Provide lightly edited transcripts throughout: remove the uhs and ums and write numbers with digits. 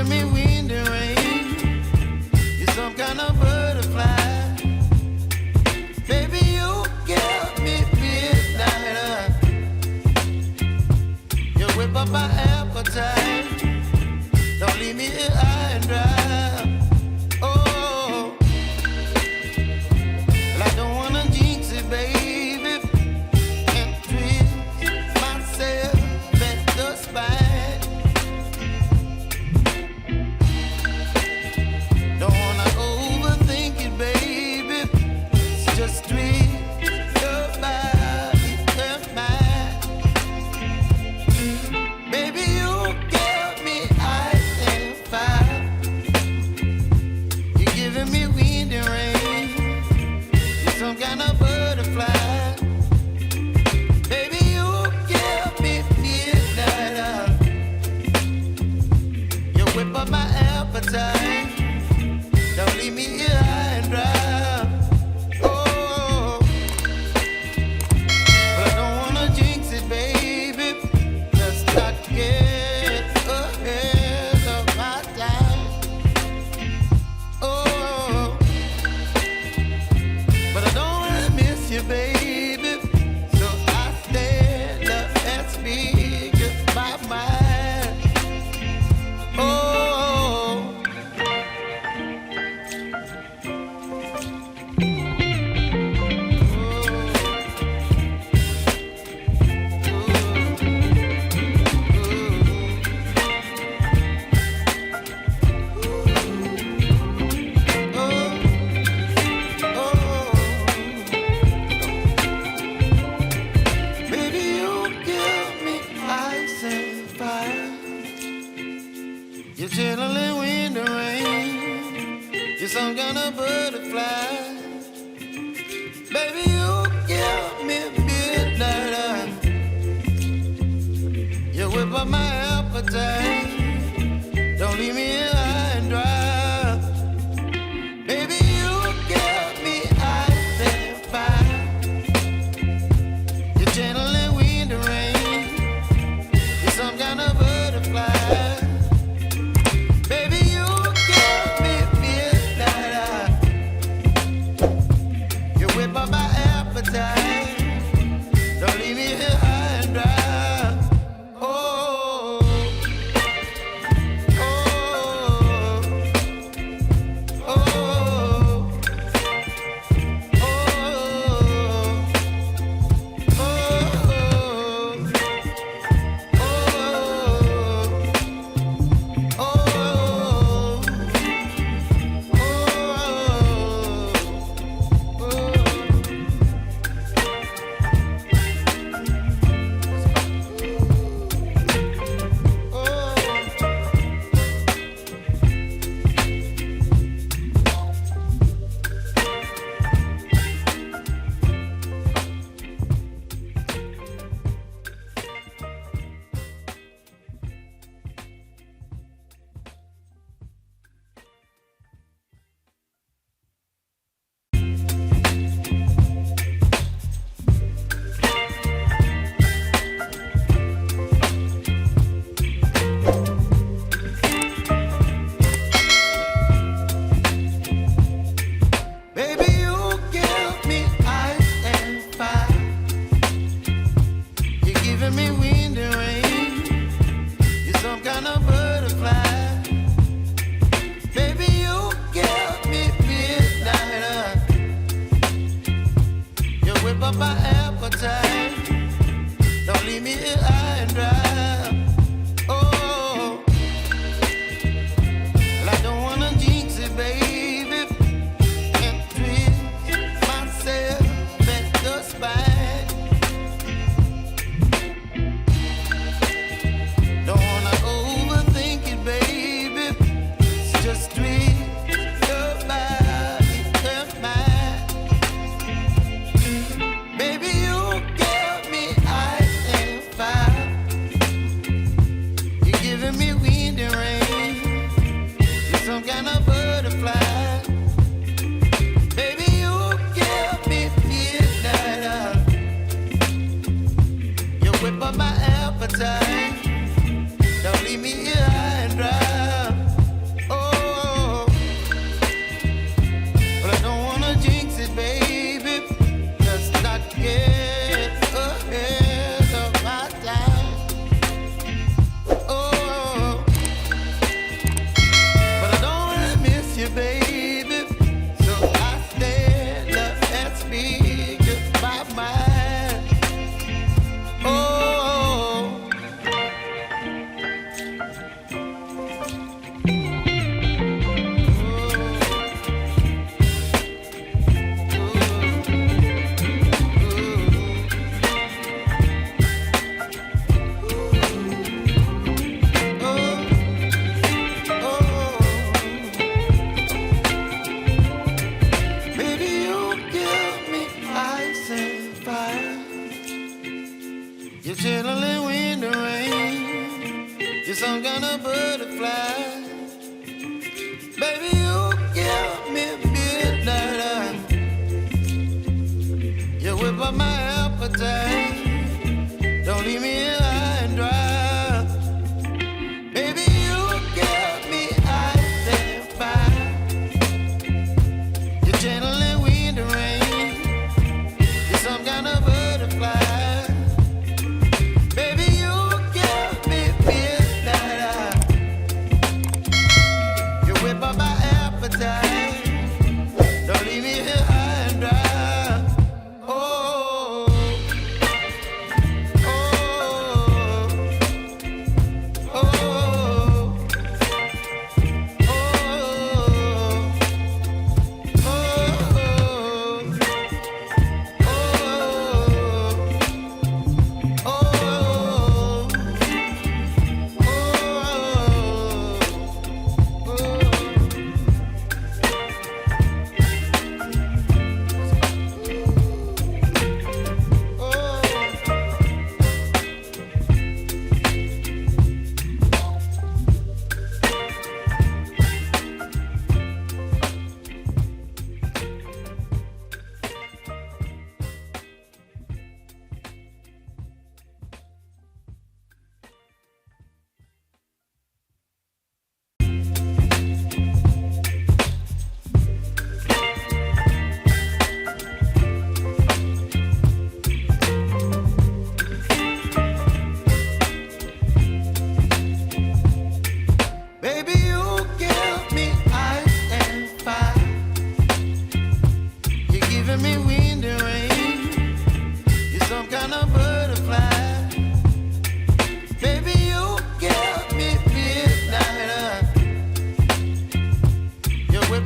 giving me wind and rain. You're some kind of butterfly. Baby, you give me midnight. You whip up my appetite. Don't leave me here high and dry. Oh, well, I don't wanna jinx it, baby, and twist myself at the spine. Don't wanna overthink it, baby. It's just twist your body and mine. Baby, you give me ice and fire. You're giving me wind and rain. You're some kind of butterfly. Baby, you give me midnight. You whip up my appetite. Don't leave me here high and dry. Oh, but I don't wanna jinx it, baby. Let's not get ahead of my time. Oh, but I don't wanna miss you, baby. So I stand up and speak my mind. Oh. Baby, you give me ice and fire. You're chilling wind and rain. You're some kind of butterfly. Baby, you give me midnight. You whip up my appetite. Don't leave me here high and dry. Baby, you give me ice and fire. You're channeling wind and rain. You're some kind of butterfly. Baby, you give me midnight. You whip up my appetite. Don't leave me here high and dry. Oh,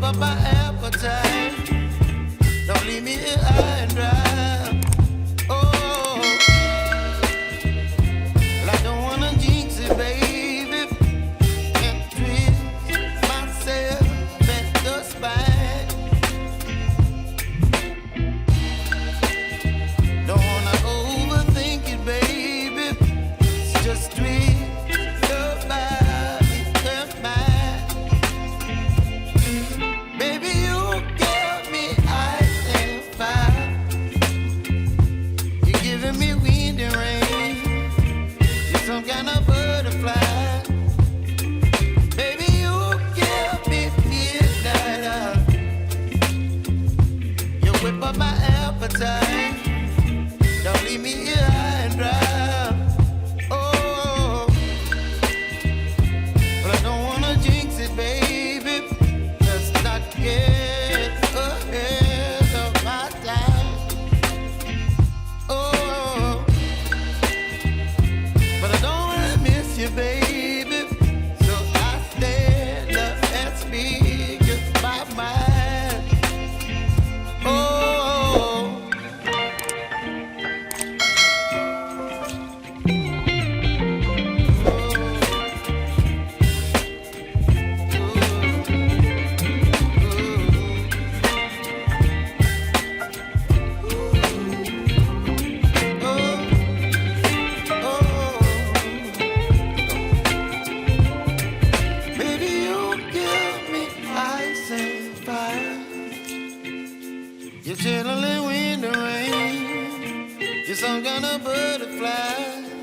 up my appetite. Don't leave me here high and dry. Oh, well, I don't wanna jinx it, baby, and twist myself at the spine. Don't wanna overthink it, baby. It's just twist your body and mine. Baby, you give me ice and fire. You're giving me wind and rain. You're some kind of butterfly. Baby, you give me midnight. You whip up my appetite. Don't leave me here high and dry. Oh, but I don't wanna jinx it, baby. Let's not get ahead of my time. Oh, but I don't wanna miss you, baby. So I stand up and speak my mind. Oh. Baby, you give me ice and fire. You're chilling wind and rain. You're some kind of butterfly.